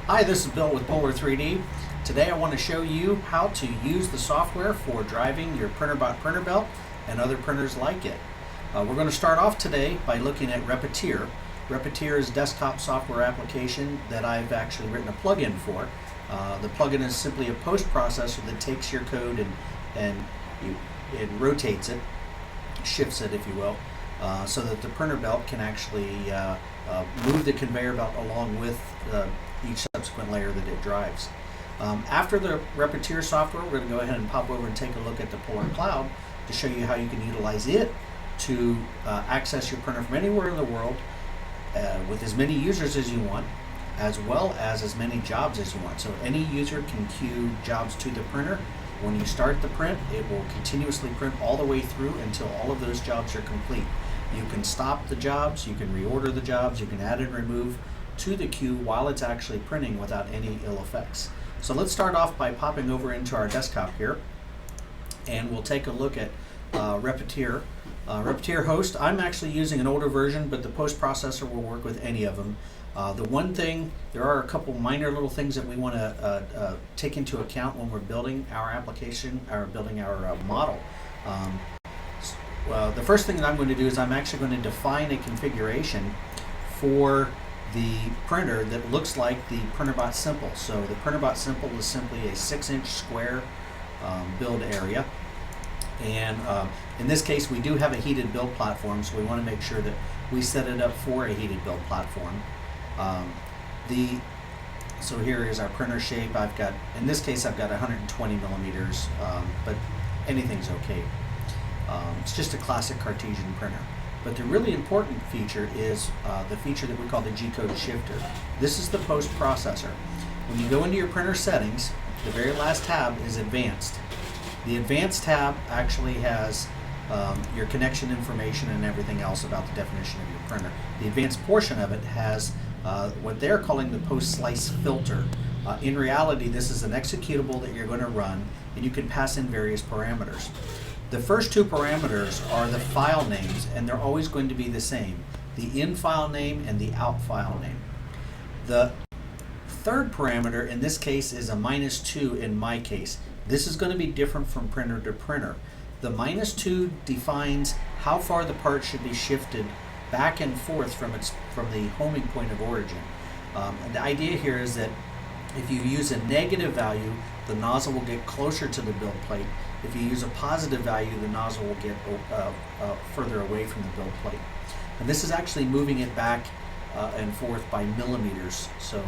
Hi, this is Bill with Polar3D. Today I want to show you how to use the software for driving your Printrbot Printrbelt and other printers like it. We're going to start off today by looking at Repetier. Repetier is a desktop software application that I've actually written a plugin for. The plugin is simply a post processor that takes your code and it rotates it, shifts it if you will, so that the printer belt can actually move the conveyor belt along with each subsequent layer that it drives. After the Repetier software, we're going to go ahead and pop over and take a look at the Polar Cloud to show you how you can utilize it to access your printer from anywhere in the world with as many users as you want, as well as many jobs as you want. So any user can queue jobs to the printer. When you start the print, it will continuously print all the way through until all of those jobs are complete. You can stop the jobs, you can reorder the jobs, you can add and remove to the queue while it's actually printing without any ill effects. So let's start off by popping over into our desktop here, and we'll take a look at Repetier. Repetier host, I'm actually using an older version, but the post processor will work with any of them. The one thing, there are a couple minor little things that we want to take into account when we're building our application, or building our model. The first thing that I'm going to do is I'm actually going to define a configuration for the printer that looks like the Printrbot Simple. So the Printrbot Simple is simply a 6-inch square build area. And in this case, we do have a heated build platform, so we want to make sure that we set it up for a heated build platform. So here is our printer shape. In this case, I've got 120 millimeters, but anything's okay. It's just a classic Cartesian printer. But the really important feature is the feature that we call the G-code shifter. This is the post processor. When you go into your printer settings, the very last tab is Advanced. The Advanced tab actually has your connection information and everything else about the definition of your printer. The advanced portion of it has what they're calling the post slice filter. In reality, this is an executable that you're going to run, and you can pass in various parameters. The first two parameters are the file names, and they're always going to be the same: the in file name and the out file name. The third parameter in this case is a -2 in my case. This is going to be different from printer to printer. The -2 defines how far the part should be shifted back and forth from the homing point of origin. And the idea here is that if you use a negative value, the nozzle will get closer to the build plate. If you use a positive value, the nozzle will get further away from the build plate. And this is actually moving it back and forth by millimeters. So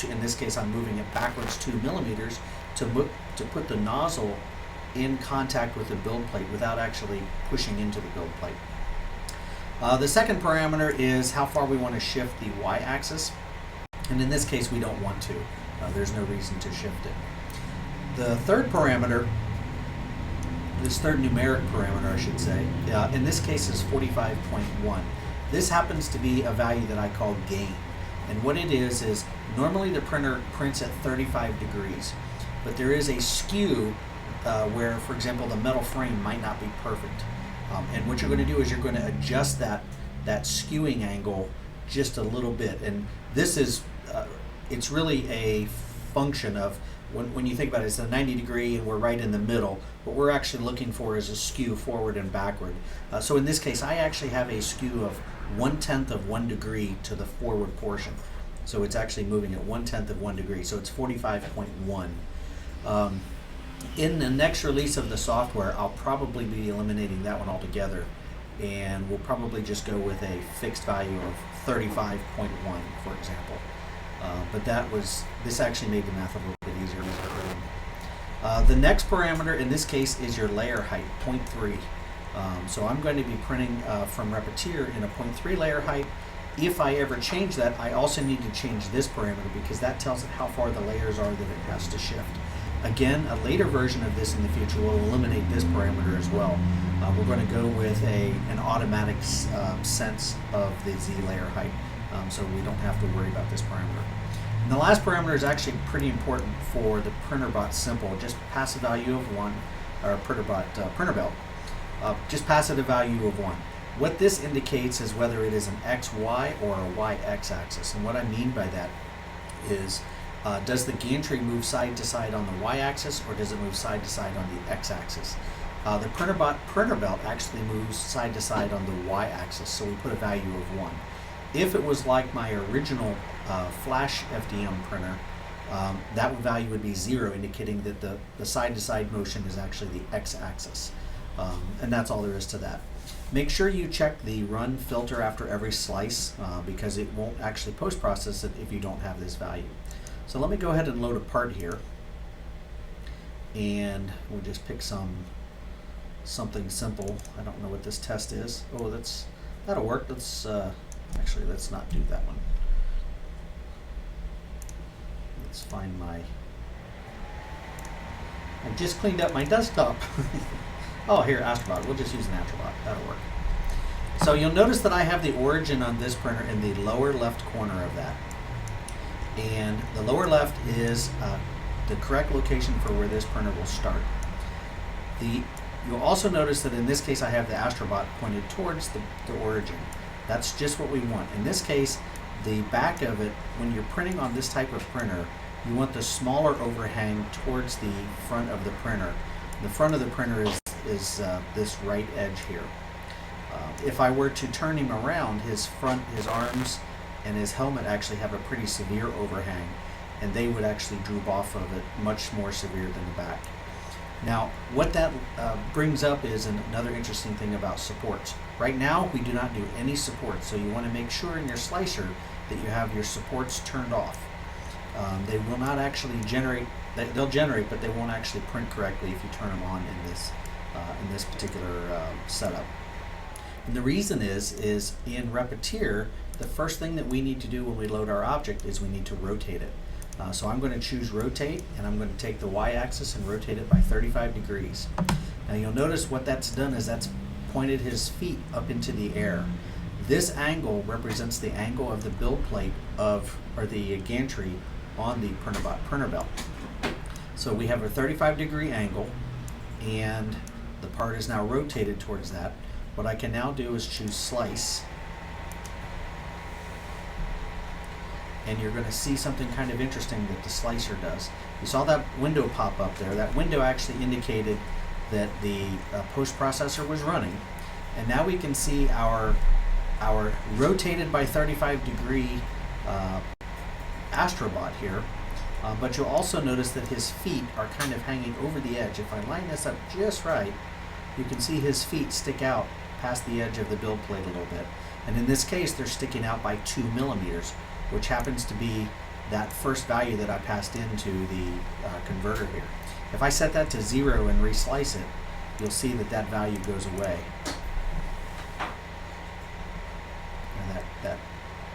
in this case, I'm moving it backwards 2 millimeters to put the nozzle in contact with the build plate without actually pushing into the build plate. The second parameter is how far we want to shift the y-axis, and in this case we don't want to. There's no reason to shift it. The third parameter, this third numeric parameter I should say, in this case is 45.1. This happens to be a value that I call gain, and what it is normally the printer prints at 35 degrees, but there is a skew where, for example, the metal frame might not be perfect. And what you're going to do is you're going to adjust that skewing angle just a little bit. And this is, it's really a function of, when you think about it, it's a 90 degree and we're right in the middle. What we're actually looking for is a skew forward and backward. So in this case, I actually have a skew of 1/10 of 1 degree to the forward portion. So it's actually moving at 1/10 of 1 degree. So it's 45.1. In the next release of the software, I'll probably be eliminating that one altogether, and we'll probably just go with a fixed value of 35.1, for example. But this actually made the math a little bit easier. The next parameter in this case is your layer height, 0.3. So I'm going to be printing from Repetier in a 0.3 layer height. If I ever change that, I also need to change this parameter because that tells it how far the layers are that it has to shift. Again, a later version of this in the future will eliminate this parameter as well. We're going to go with an automatic sense of the Z layer height, so we don't have to worry about this parameter. And the last parameter is actually pretty important for the Printrbot Simple. Just pass a value of 1, or Printrbot Printrbelt. Just pass it a value of 1. What this indicates is whether it is an XY or a YX axis. And what I mean by that is Does the gantry move side to side on the y-axis, or does it move side to side on the x-axis? The Printrbot Printrbelt actually moves side to side on the y-axis, so we put a value of 1. If it was like my original Flash FDM printer, that value would be 0, indicating that the side-to-side motion is actually the x-axis. And that's all there is to that. Make sure you check the run filter after every slice, because it won't actually post-process it if you don't have this value. So let me go ahead and load a part here, and we'll just pick something simple. I don't know what this test is. Oh, that'll work. Let's actually, let's not do that one. Let's find I just cleaned up my desktop. Oh, here, Astrobot. We'll just use an Astrobot. That'll work. So you'll notice that I have the origin on this printer in the lower left corner of that. And the lower left is the correct location for where this printer will start. You'll also notice that in this case I have the Astrobot pointed towards the origin. That's just what we want. In this case, the back of it, when you're printing on this type of printer, you want the smaller overhang towards the front of the printer. The front of the printer is this right edge here. If I were to turn him around, his arms and his helmet actually have a pretty severe overhang, and they would actually droop off of it much more severe than the back. Now, what that brings up is another interesting thing about supports. Right now, we do not do any supports, so you want to make sure in your slicer that you have your supports turned off. They will not actually generate, they'll generate, but they won't actually print correctly if you turn them on in this particular setup. And the reason is in Repetier, the first thing that we need to do when we load our object is we need to rotate it. So I'm going to choose rotate, and I'm going to take the y-axis and rotate it by 35 degrees. Now you'll notice what that's done is that's pointed his feet up into the air. This angle represents the angle of the build plate or the gantry on the Printrbot Printrbelt. So we have a 35-degree angle, and the part is now rotated towards that. What I can now do is choose slice, and you're going to see something kind of interesting that the slicer does. You saw that window pop up there. That window actually indicated that the post-processor was running, and now we can see our rotated by 35-degree Astrobot here, but you'll also notice that his feet are kind of hanging over the edge. If I line this up just right, you can see his feet stick out past the edge of the build plate a little bit. And in this case, they're sticking out by 2 millimeters, which happens to be that first value that I passed into the converter here. If I set that to 0 and reslice it, you'll see that that value goes away. And that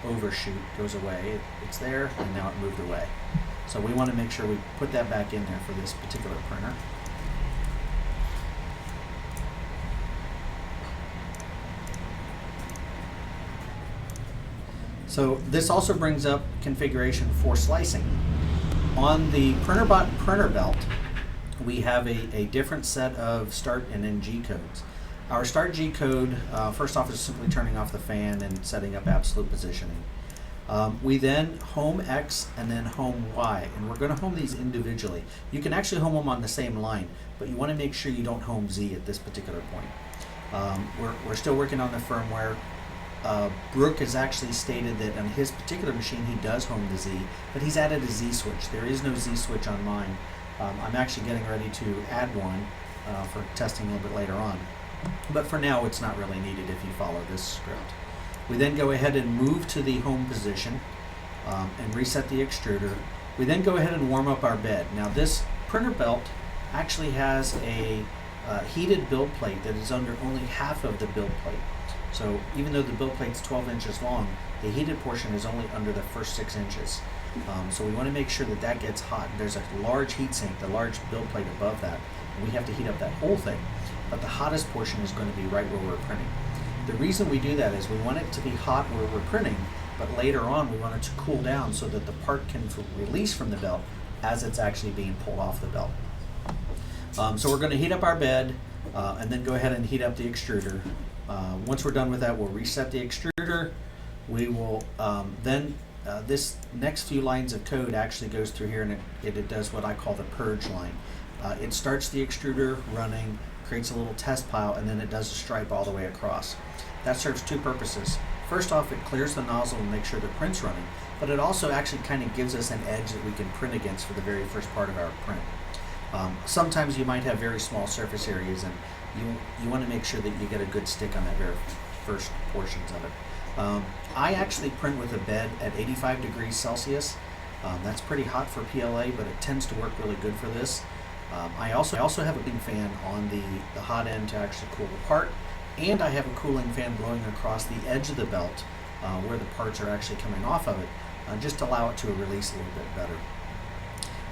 overshoot goes away. It's there, and now it moved away. So we want to make sure we put that back in there for this particular printer. So this also brings up configuration for slicing. On the Printrbot Printrbelt, we have a different set of start and end G codes. Our start G code, first off, is simply turning off the fan and setting up absolute positioning. We then home X and then home Y, and we're going to home these individually. You can actually home them on the same line, but you want to make sure you don't home Z at this particular point. We're still working on the firmware. Brooke has actually stated that on his particular machine he does home the Z, but he's added a Z switch. There is no Z switch on mine. I'm actually getting ready to add one for testing a little bit later on. But for now, it's not really needed if you follow this script. We then go ahead and move to the home position and reset the extruder. We then go ahead and warm up our bed. Now this Printrbelt actually has a heated build plate that is under only half of the build plate. So even though the build plate's 12 inches long, the heated portion is only under the first 6 inches. So we want to make sure that that gets hot. There's a large heat sink, the large build plate above that, and we have to heat up that whole thing. But the hottest portion is going to be right where we're printing. The reason we do that is we want it to be hot where we're printing, but later on we want it to cool down so that the part can release from the belt as it's actually being pulled off the belt. So we're going to heat up our bed and then go ahead and heat up the extruder. Once we're done with that, we'll reset the extruder. We will then this next few lines of code actually goes through here, and it does what I call the purge line. It starts the extruder running, creates a little test pile, and then it does a stripe all the way across. That serves two purposes. First off, it clears the nozzle and makes sure the print's running, but it also actually kind of gives us an edge that we can print against for the very first part of our print. Sometimes you might have very small surface areas, and you want to make sure that you get a good stick on that very first portions of it. I actually print with a bed at 85 degrees Celsius. That's pretty hot for PLA, but it tends to work really good for this. I also have a cooling fan on the hot end to actually cool the part, and I have a cooling fan blowing across the edge of the belt where the parts are actually coming off of it, just to allow it to release a little bit better.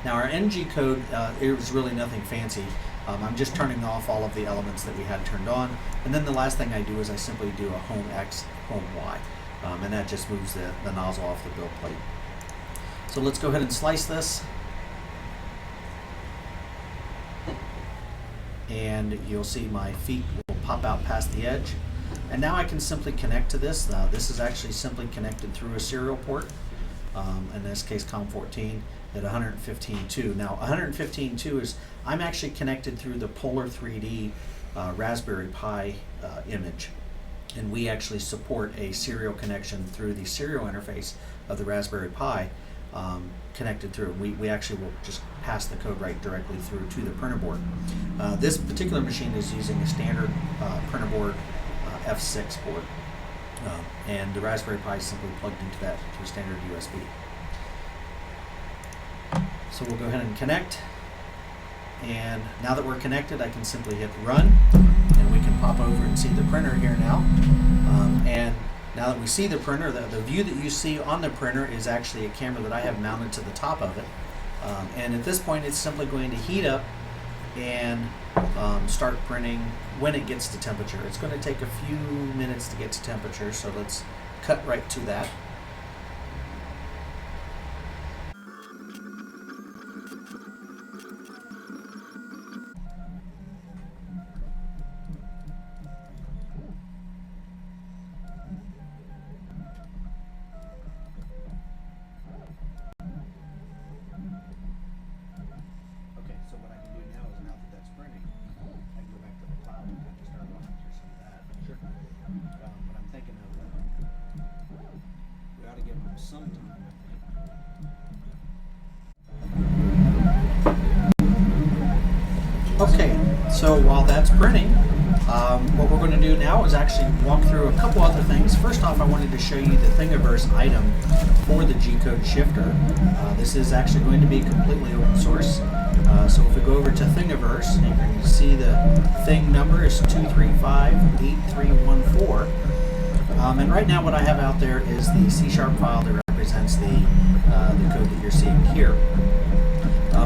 Now our NG code, it was really nothing fancy. I'm just turning off all of the elements that we had turned on, and then the last thing I do is I simply do a home X, home Y, and that just moves the nozzle off the build plate. So let's go ahead and slice this. And you'll see my feet will pop out past the edge. And now I can simply connect to this. This is actually simply connected through a serial port, in this case COM14 at 115.2. Now 115.2 is, I'm actually connected through the Polar3D Raspberry Pi image. And we actually support a serial connection through the serial interface of the Raspberry Pi connected through. We actually will just pass the code right directly through to the printer board. This particular machine is using a standard printer board F6 board, and the Raspberry Pi is simply plugged into that through standard USB. So we'll go ahead and connect, and now that we're connected, I can simply hit run, and we can pop over and see the printer here now. And now that we see the printer, the view that you see on the printer is actually a camera that I have mounted to the top of it. And at this point, it's simply going to heat up and start printing when it gets to temperature. It's going to take a few minutes to get to temperature, so let's cut right to that. Okay, so while that's printing, what we're going to do now is actually walk through a couple other things. First off, I wanted to show you the Thingiverse item for the G-code shifter. This is actually going to be completely open source. So if we go over to Thingiverse, you can see the thing number is 2358314. And right now what I have out there is the C# file that represents the code that you're seeing here.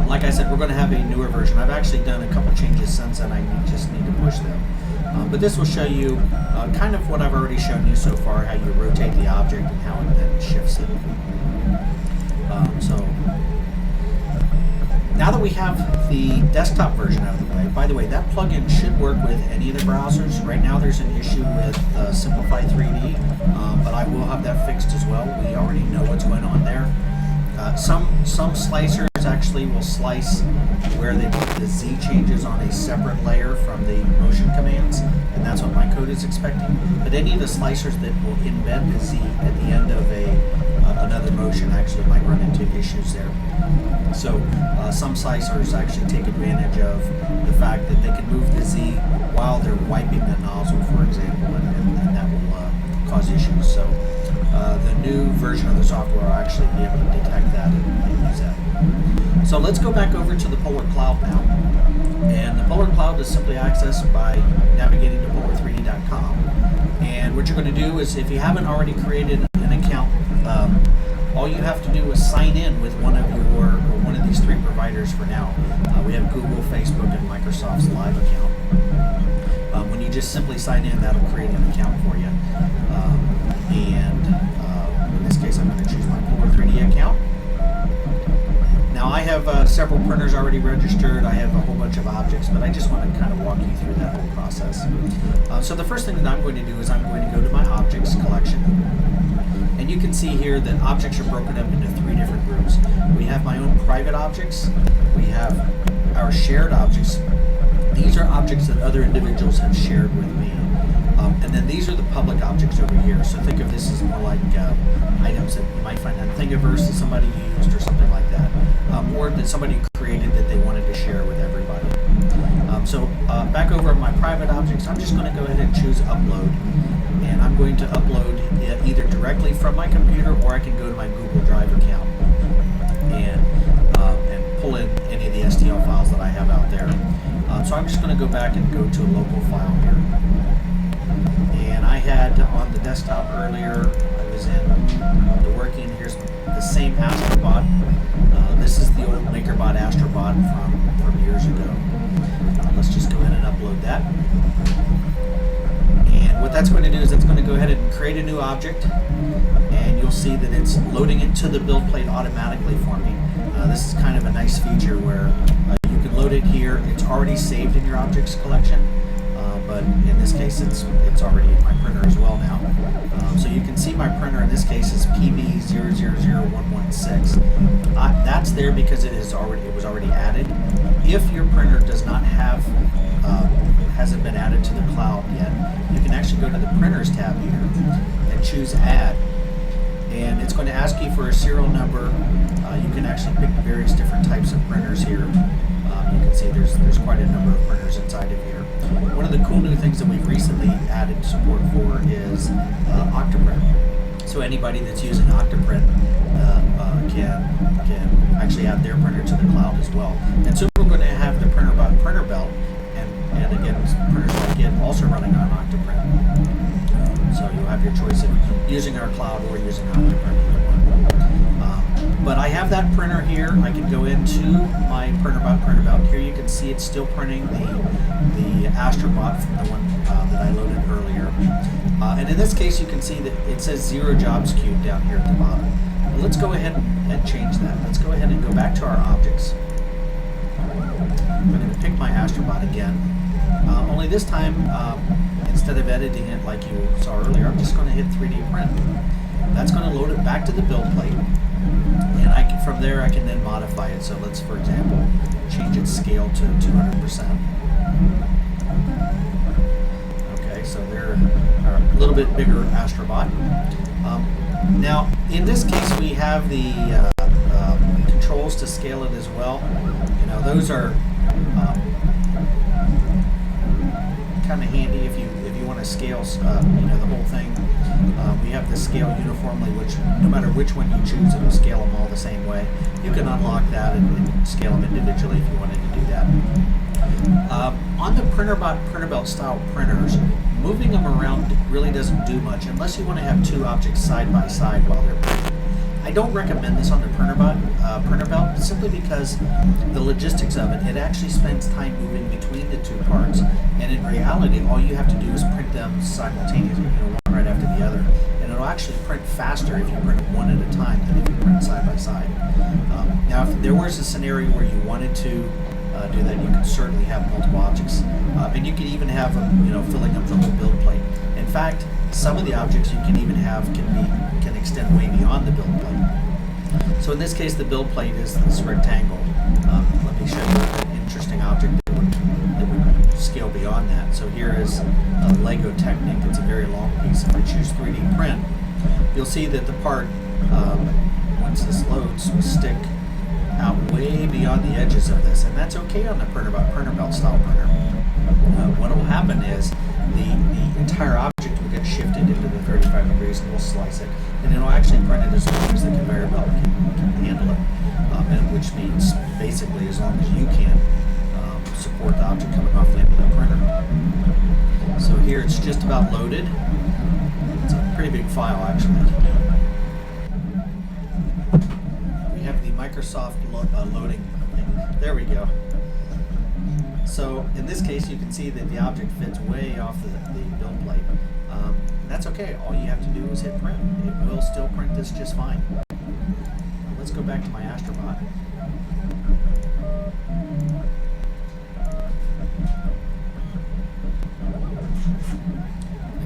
Like I said, we're going to have a newer version. I've actually done a couple changes since, and I just need to push them. But this will show you kind of what I've already shown you so far, how you rotate the object and how it then shifts it. So now that we have the desktop version out of the way, by the way, that plugin should work with any of the browsers. Right now there's an issue with Simplify 3D, but I will have that fixed as well. We already know what's going on there. Some slicers actually will slice where the Z changes on a separate layer from the motion commands, and that's what my code is expecting. But any of the slicers that will embed the Z at the end of another motion actually might run into issues there. So some slicers actually take advantage of the fact that they can move the Z while they're wiping the nozzle, for example, and that will cause issues. So the new version of the software will actually be able to detect that and use that. So let's go back over to the Polar Cloud now. And the Polar Cloud is simply accessed by navigating to polar3d.com. And what you're going to do is, if you haven't already created an account, all you have to do is sign in with one of these three providers for now. We have Google, Facebook, and Microsoft's Live account. When you just simply sign in, that'll create an account for you. In this case, I'm going to choose my Polar3D account. Now I have several printers already registered. I have a whole bunch of objects, but I just want to kind of walk you through that whole process. So the first thing that I'm going to do is I'm going to go to my objects collection. And And you can see here that objects are broken up into 3 different groups. We have my own private objects. We have our shared objects. These are objects that other individuals have shared with me. And then these are the public objects over here. So think of this as more like items that you might find on Thingiverse that somebody used or something like that. Or that somebody created that they wanted to share with everybody. Back over on my private objects, I'm just going to go ahead and choose upload. And I'm going to upload it either directly from my computer, or I can go to my Google Drive account and pull in any of the STL files that I have out there. So I'm just going to go back and go to a local file here. And I had on the desktop earlier, I was in the working, here's the same Astrobot. This is the old MakerBot Astrobot from years ago. Let's just go ahead and upload that. And what that's going to do is it's going to go ahead and create a new object, and you'll see that it's loading it to the build plate automatically for me. This is kind of a nice feature where you can load it here. It's already saved in your objects collection, but in this case it's already in my printer as well now. So you can see my printer in this case is PB000116. That's there because it was already added. If your printer does not have hasn't been added to the cloud yet, you can actually go to the printers tab here and choose add, and it's going to ask you for a serial number. You can actually pick various different types of printers here. You can see there's quite a number of printers inside of here. One of the cool new things that we've recently added support for is Octoprint. So anybody that's using Octoprint can actually add their printer to the cloud as well. And so we're going to have the Printrbot Printrbelt, and again, printers like it also running on Octoprint. So you'll have your choice of using our cloud or using Octoprint, either one. But I have that printer here. I can go into my Printrbot Printrbelt. Here you can see it's still printing the Astrobot from the one that I loaded earlier. And in this case, you can see that it says 0 jobs queued down here at the bottom. Well, let's go ahead and change that. Let's go ahead and go back to our objects. I'm going to pick my Astrobot again. Only this time, instead of editing it like you saw earlier, I'm just going to hit 3D print. That's going to load it back to the build plate. And from there I can then modify it. So let's, for example, change its scale to 200%. Okay, so they're a little bit bigger Astrobot. Now, in this case, we have the controls to scale it as well. You know, those are kind of handy if you want to scale, the whole thing. We have the scale uniformly, which no matter which one you choose, it'll scale them all the same way. You can unlock that and scale them individually if you wanted to do that. On the Printrbot Printrbelt style printers, moving them around really doesn't do much unless you want to have 2 objects side by side while they're printing. I don't recommend this on the Printrbelt simply because the logistics of it actually spends time moving between the 2 parts, and in reality all you have to do is print them simultaneously, one right after the other, and it'll actually print faster if you print one at a time than if you print side by side. Now if there was a scenario where you wanted to do that, you could certainly have multiple objects, and you could even have them filling up the whole build plate. In fact, some of the objects you can even have can extend way beyond the build plate. So in this case, the build plate is this rectangle. Let me show you an interesting object that would scale beyond that. So here is a Lego Technic. It's a very long piece. If I choose 3D print, you'll see that the part, once this loads, will stick out way beyond the edges of this, and that's okay on the Printrbot Printrbelt style printer. What will happen is the entire object will get shifted into the 35 degrees, and we'll slice it, and it'll actually print it as long as the conveyor belt can handle it, and which means basically as long as you can support the object coming off the end of the printer. So here it's just about loaded. It's a pretty big file actually. We have the Microsoft loading thing. There we go. So in this case, you can see that the object fits way off the build plate. And that's okay. All you have to do is hit print. It will still print this just fine. Let's go back to my Astrobot.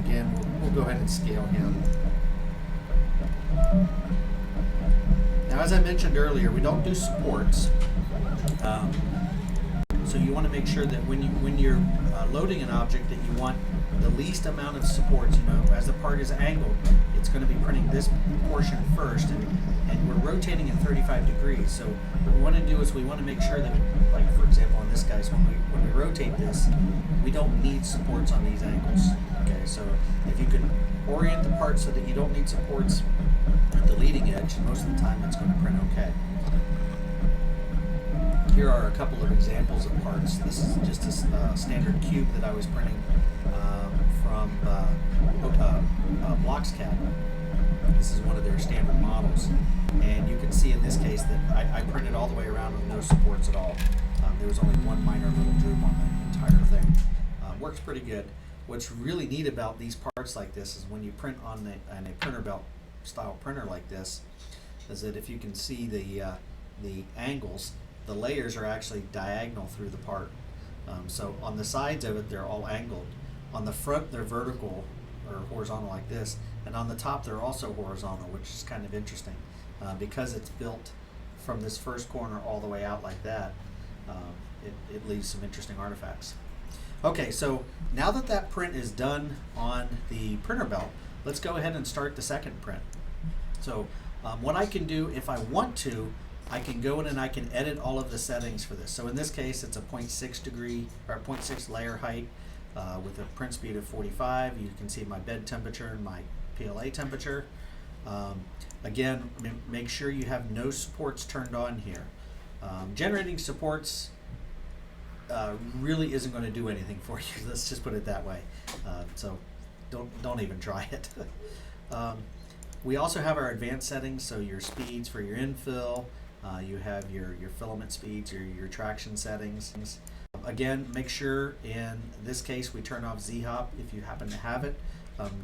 Again, we'll go ahead and scale him. Now, as I mentioned earlier, we don't do supports. So you want to make sure that when you're loading an object, that you want the least amount of supports. You know, as the part is angled, it's going to be printing this portion first, and we're rotating at 35 degrees. So what we want to do is we want to make sure that, like for example, on this guy's, when we rotate this, we don't need supports on these angles. Okay, so if you can orient the part so that you don't need supports at the leading edge, most of the time it's going to print okay. Here are a couple of examples of parts. This is just a standard cube that I was printing from BlocksCAD. This is one of their standard models. And you can see in this case that I printed all the way around with no supports at all. There was only one minor little droop on the entire thing. Works pretty good. What's really neat about these parts like this is when you print on a Printrbelt style printer like this, is that if you can see the angles, the layers are actually diagonal through the part. So on the sides of it, they're all angled. On the front, they're vertical or horizontal like this, and on the top, they're also horizontal, which is kind of interesting. Because it's built from this first corner all the way out like that, it leaves some interesting artifacts. Okay, so now that that print is done on the Printrbelt, let's go ahead and start the second print. So what I can do, if I want to, I can go in and I can edit all of the settings for this. So in this case, it's a 0.6 degree or 0.6 layer height with a print speed of 45. You can see my bed temperature and my PLA temperature. Again, make sure you have no supports turned on here. Generating supports really isn't going to do anything for you. Let's just put it that way. So don't even try it. We also have our advanced settings, so your speeds for your infill. You have your filament speeds, your traction settings. Again, make sure in this case we turn off Z-hop if you happen to have it.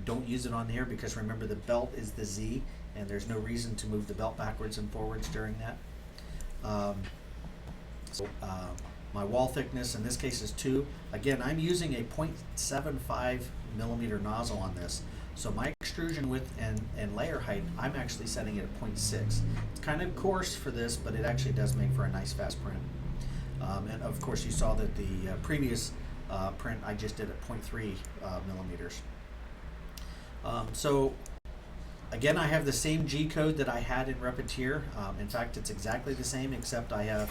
Don't use it on here because remember the belt is the Z and there's no reason to move the belt backwards and forwards during that. My wall thickness in this case is 2. Again, I'm using a 0.75 millimeter nozzle on this. So my extrusion width and layer height, I'm actually setting it at 0.6. It's kind of coarse for this, but it actually does make for a nice fast print. And of course you saw that the previous print I just did at 0.3 millimeters. So again, I have the same G code that I had in Repetier. In fact, it's exactly the same, except I have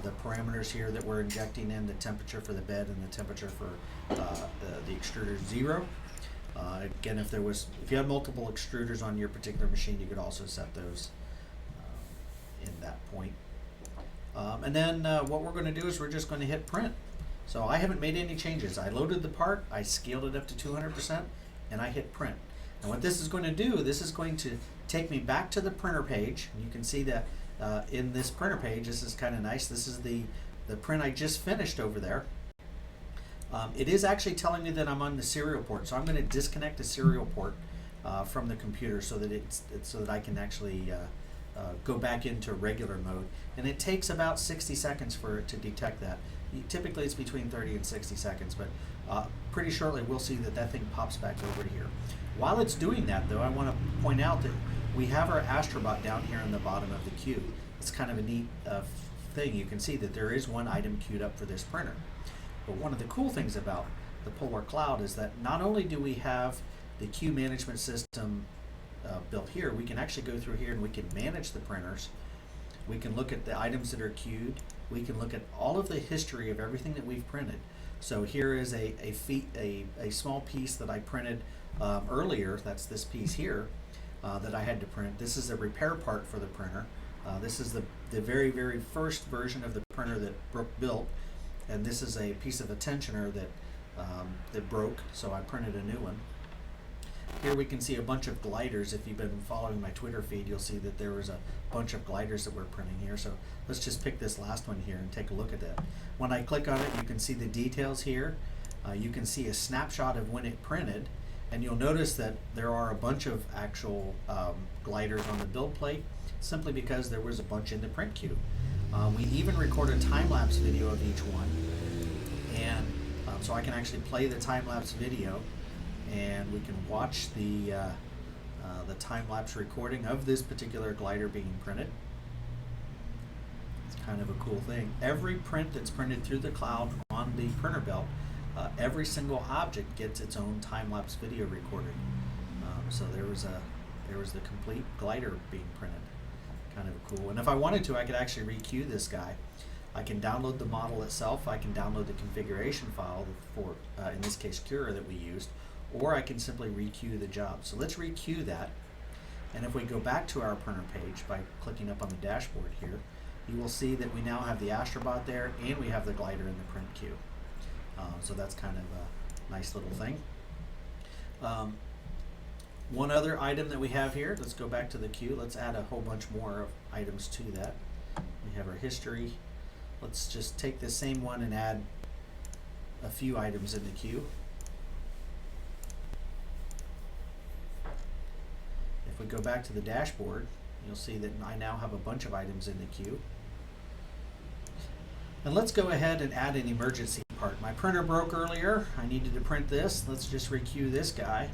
the parameters here that we're injecting in, the temperature for the bed and the temperature for the extruder 0. Again, if you had multiple extruders on your particular machine, you could also set those in that point. And then what we're going to do is we're just going to hit print. So I haven't made any changes. I loaded the part, I scaled it up to 200%, and I hit print. And what this is going to do, this is going to take me back to the printer page. And you can see that in this printer page, this is kind of nice. This is the print I just finished over there. It is actually telling me that I'm on the serial port, so I'm going to disconnect the serial port from the computer so that so that I can actually go back into regular mode. And it takes about 60 seconds for it to detect that. Typically it's between 30 and 60 seconds, but pretty shortly we'll see that that thing pops back over here. While it's doing that though, I want to point out that we have our Astrobot down here in the bottom of the queue. It's kind of a neat thing. You can see that there is one item queued up for this printer. But one of the cool things about the Polar Cloud is that not only do we have the queue management system built here, we can actually go through here and we can manage the printers. We can look at the items that are queued. We can look at all of the history of everything that we've printed. So here is a small piece that I printed earlier. That's this piece here that I had to print. This is a repair part for the printer. This is the very, very first version of the printer that Brooke built. And this is a piece of a tensioner that broke, so I printed a new one. Here we can see a bunch of gliders. If you've been following my Twitter feed, you'll see that there was a bunch of gliders that we're printing here. So let's just pick this last one here and take a look at that. When I click on it, you can see the details here. You can see a snapshot of when it printed, and you'll notice that there are a bunch of actual gliders on the build plate, simply because there was a bunch in the print queue. We even recorded a time-lapse video of each one, and so I can actually play the time-lapse video, and we can watch the the time-lapse recording of this particular glider being printed. It's kind of a cool thing. Every print that's printed through the cloud on the Printrbelt, every single object gets its own time-lapse video recorded. So there was the complete glider being printed. Kind of cool. And if I wanted to, I could actually re-queue this guy. I can download the model itself. I can download the configuration file for, in this case, Cura that we used, or I can simply re-queue the job. So let's re-queue that. And if we go back to our printer page by clicking up on the dashboard here, you will see that we now have the Astrobot there, and we have the glider in the print queue. So that's kind of a nice little thing. One other item that we have here, let's go back to the queue. Let's add a whole bunch more of items to that. We have our history. Let's just take the same one and add a few items in the queue. If we go back to the dashboard, you'll see that I now have a bunch of items in the queue. And let's go ahead and add an emergency part. My printer broke earlier. I needed to print this. Let's just re-queue this guy.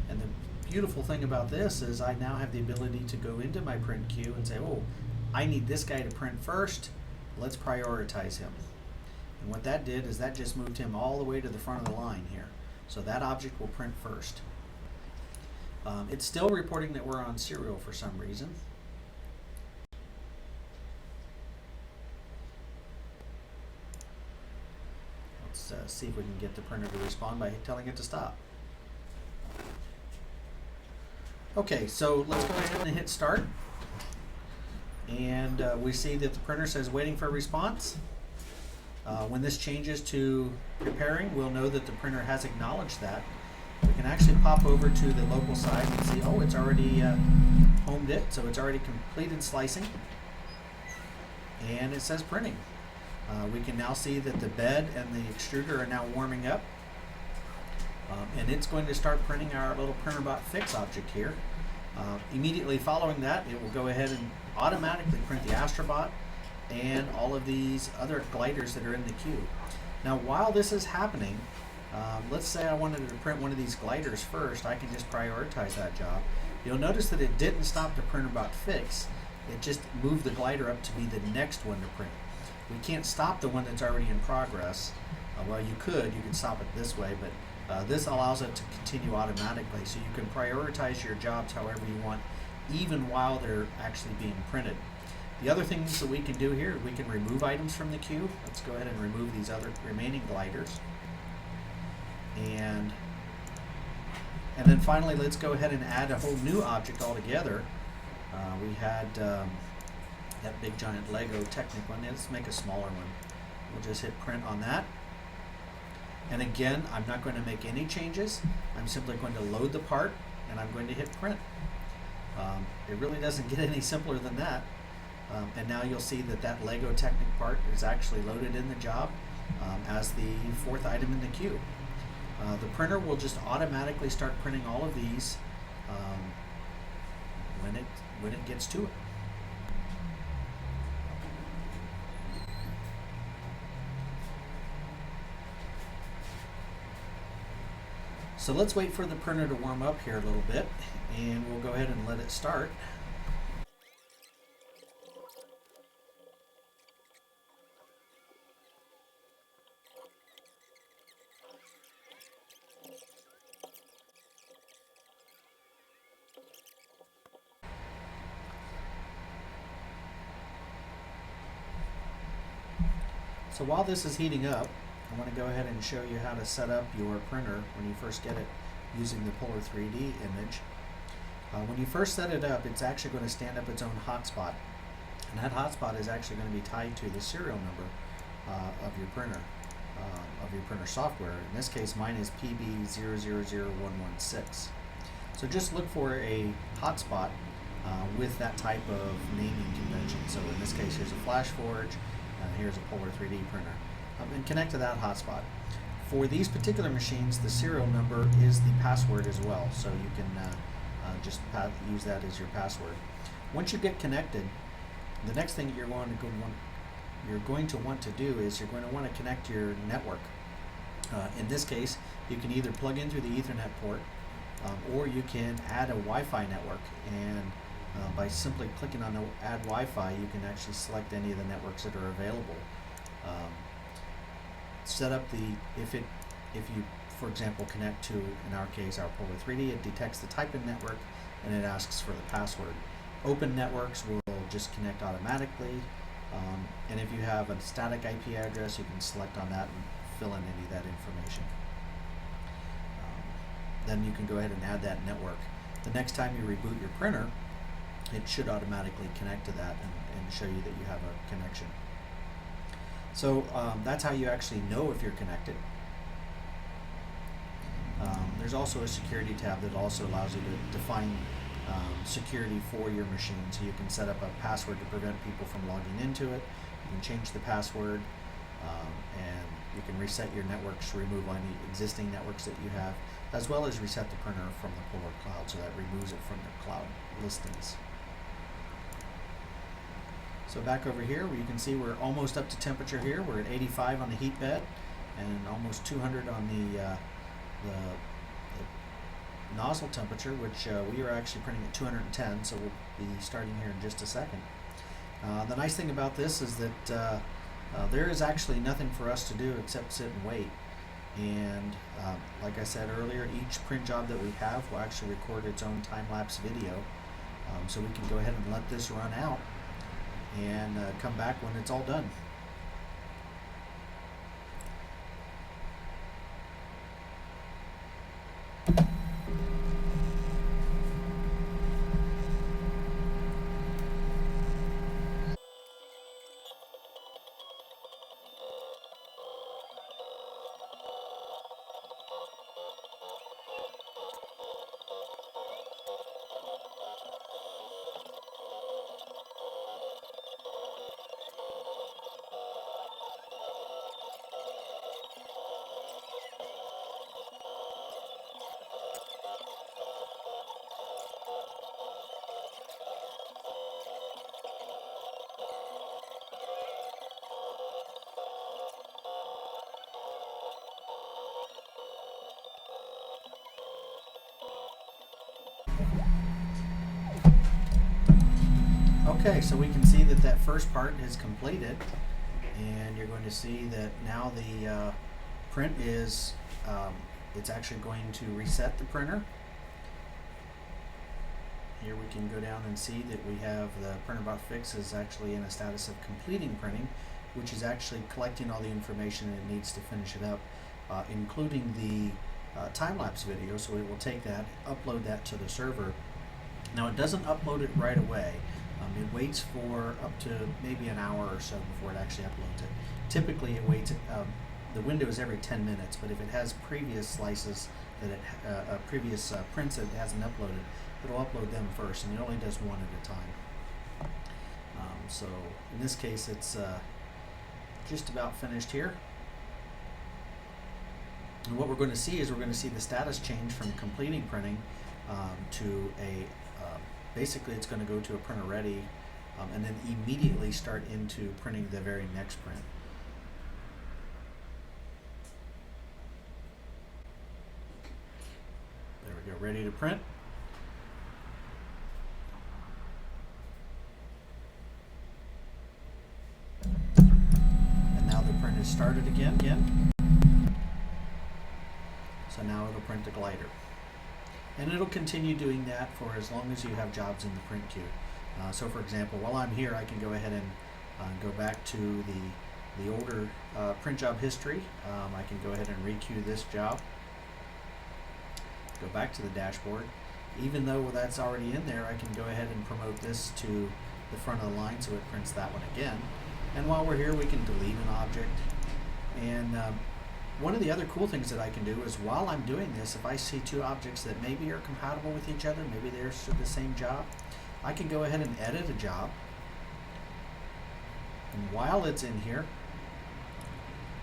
And the beautiful thing about this is I now have the ability to go into my print queue and say, oh, I need this guy to print first. Let's prioritize him. And what that did is that just moved him all the way to the front of the line here. So that object will print first. It's still reporting that we're on serial for some reason. Let's see if we can get the printer to respond by telling it to stop. Okay, so let's go ahead and hit start. And we see that the printer says waiting for a response. When this changes to preparing, we'll know that the printer has acknowledged that. We can actually pop over to the local side and see, oh, it's already homed it, so it's already completed slicing. And it says printing. We can now see that the bed and the extruder are now warming up. And it's going to start printing our little Printrbot fix object here. Immediately following that, it will go ahead and automatically print the Astrobot and all of these other gliders that are in the queue. Now, while this is happening, let's say I wanted to print one of these gliders first. I can just prioritize that job. You'll notice that it didn't stop the Printrbot fix. It just moved the glider up to be the next one to print. We can't stop the one that's already in progress. Well, you could stop it this way, but this allows it to continue automatically, so you can prioritize your jobs however you want, even while they're actually being printed. The other things that we can do here, we can remove items from the queue. Let's go ahead and remove these other remaining gliders. And then finally, let's go ahead and add a whole new object altogether. We had that big giant Lego Technic one. Let's make a smaller one. We'll just hit print on that. And again, I'm not going to make any changes. I'm simply going to load the part, and I'm going to hit print. It really doesn't get any simpler than that. And now you'll see that that Lego Technic part is actually loaded in the job as the fourth item in the queue. The printer will just automatically start printing all of these when it gets to it. So let's wait for the printer to warm up here a little bit, and we'll go ahead and let it start. So while this is heating up, I want to go ahead and show you how to set up your printer when you first get it using the Polar3D image. When you first set it up, it's actually going to stand up its own hotspot. And that hotspot is actually going to be tied to the serial number of your printer software. In this case, mine is PB000116. So just look for a hotspot with that type of naming convention. So in this case, here's a FlashForge, here's a Polar3D printer. And connect to that hotspot. For these particular machines, the serial number is the password as well, so you can just use that as your password. Once you get connected, the next thing you're going to want to do is you're going to want to connect your network. In this case, you can either plug in through the Ethernet port, or you can add a Wi-Fi network, and by simply clicking on the Add Wi-Fi, you can actually select any of the networks that are available. Set up if you, for example, connect to, in our case, our Polar3D, it detects the type of network and it asks for the password. Open networks will just connect automatically, and if you have a static IP address, you can select on that and fill in any of that information. Then you can go ahead and add that network. The next time you reboot your printer, it should automatically connect to that and show you that you have a connection. So that's how you actually know if you're connected. There's also a security tab that also allows you to define security for your machine. So you can set up a password to prevent people from logging into it. You can change the password, and you can reset your networks, remove any existing networks that you have, as well as reset the printer from the Polar Cloud, so that removes it from the cloud listings. So back over here, where you can see we're almost up to temperature here. We're at 85 on the heat bed and almost 200 on the nozzle temperature, which we are actually printing at 210, so we'll be starting here in just a second. The nice thing about this is that there is actually nothing for us to do except sit and wait. And like I said earlier, each print job that we have will actually record its own time-lapse video, so we can go ahead and let this run out and come back when it's all done. Okay, so we can see that that first part is completed, and you're going to see that now the print is, it's actually going to reset the printer. Here we can go down and see that we have the Printrbot fix is actually in a status of completing printing, which is actually collecting all the information it needs to finish it up, including the time-lapse video. So it will take that, upload that to the server. Now it doesn't upload it right away. It waits for up to maybe an hour or so before it actually uploads it. Typically it waits, the window is every 10 minutes, but if it has previous slices that it, previous prints that it hasn't uploaded, it'll upload them first, and it only does one at a time. So in this case it's just about finished here. And what we're going to see is we're going to see the status change from completing printing to a basically it's going to go to a printer ready, and then immediately start into printing the very next print. There we go, ready to print. And now the print is started again. So now it'll print the glider. And it'll continue doing that for as long as you have jobs in the print queue. So for example, while I'm here, I can go ahead and go back to the older print job history. I can go ahead and requeue this job. Go back to the dashboard. Even though that's already in there, I can go ahead and promote this to the front of the line so it prints that one again. And while we're here, we can delete an object. And one of the other cool things that I can do is while I'm doing this, if I see two objects that maybe are compatible with each other, maybe they're the same job, I can go ahead and edit a job. And while it's in here,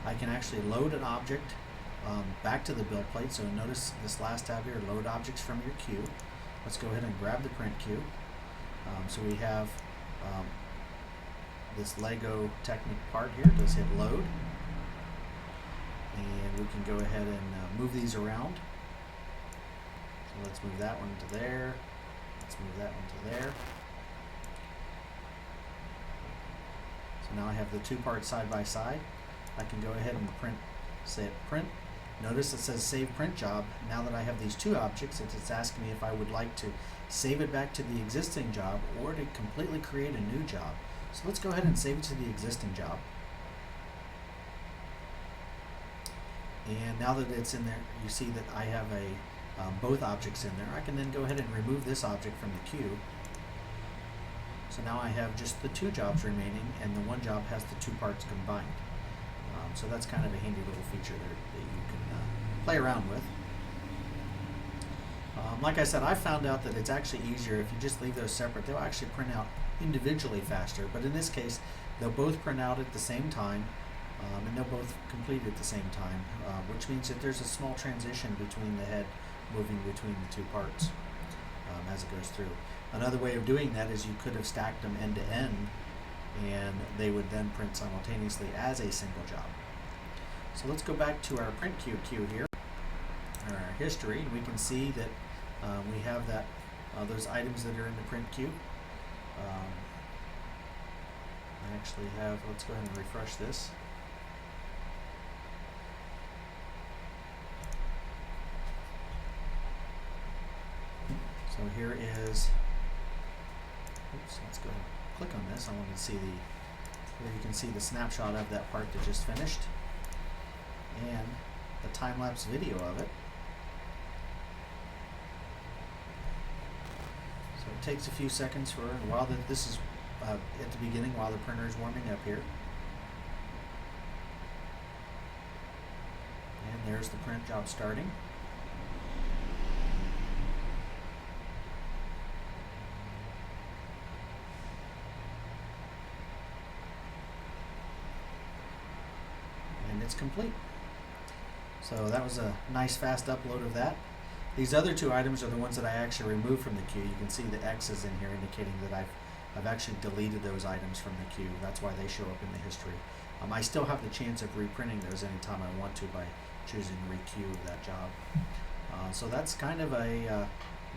I can actually load an object back to the build plate. So notice this last tab here, load objects from your queue. Let's go ahead and grab the print queue. So we have this Lego Technic part here. Just hit load. And we can go ahead and move these around. So let's move that one to there. Let's move that one to there. So now I have the two parts side by side. I can go ahead and say print. Notice it says save print job. Now that I have these two objects, it's asking me if I would like to save it back to the existing job or to completely create a new job. So let's go ahead and save it to the existing job. And now that it's in there, you see that I have both objects in there. I can then go ahead and remove this object from the queue. So now I have just the two jobs remaining, and the one job has the two parts combined. So that's kind of a handy little feature there that you can play around with. Like I said, I found out that it's actually easier if you just leave those separate. They'll actually print out individually faster, but in this case, they'll both print out at the same time, and they'll both complete at the same time, which means that there's a small transition between the head moving between the two parts as it goes through. Another way of doing that is you could have stacked them end to end, and they would then print simultaneously as a single job. So let's go back to our print queue here, or our history, and we can see that we have that those items that are in the print queue. I actually have, let's go ahead and refresh this. So here is, oops, let's go ahead and click on this. I want to see here you can see the snapshot of that part that just finished and the time-lapse video of it. So it takes a few seconds for, while this is at the beginning, while the printer is warming up here. And there's the print job starting. And it's complete. So that was a nice fast upload of that. These other two items are the ones that I actually removed from the queue. You can see the X's in here indicating that I've actually deleted those items from the queue. That's why they show up in the history. I still have the chance of reprinting those anytime I want to by choosing requeue that job. So that's kind of a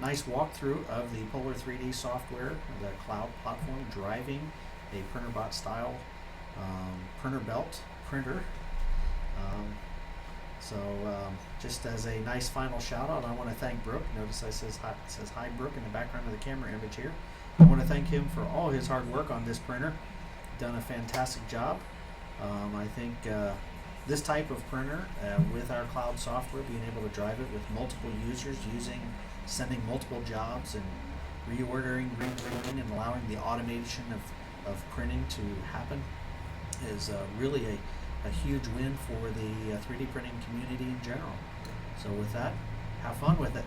nice walkthrough of the Polar3D software, the cloud platform, driving a Printrbot style Printrbelt printer. Just as a nice final shout out, I want to thank Brooke. Notice it says hi Brooke in the background of the camera image here. I want to thank him for all his hard work on this printer. Done a fantastic job. I think this type of printer with our cloud software, being able to drive it with multiple users, sending multiple jobs and reordering, reprinting, and allowing the automation of printing to happen is really a huge win for the 3D printing community in general. So with that, have fun with it.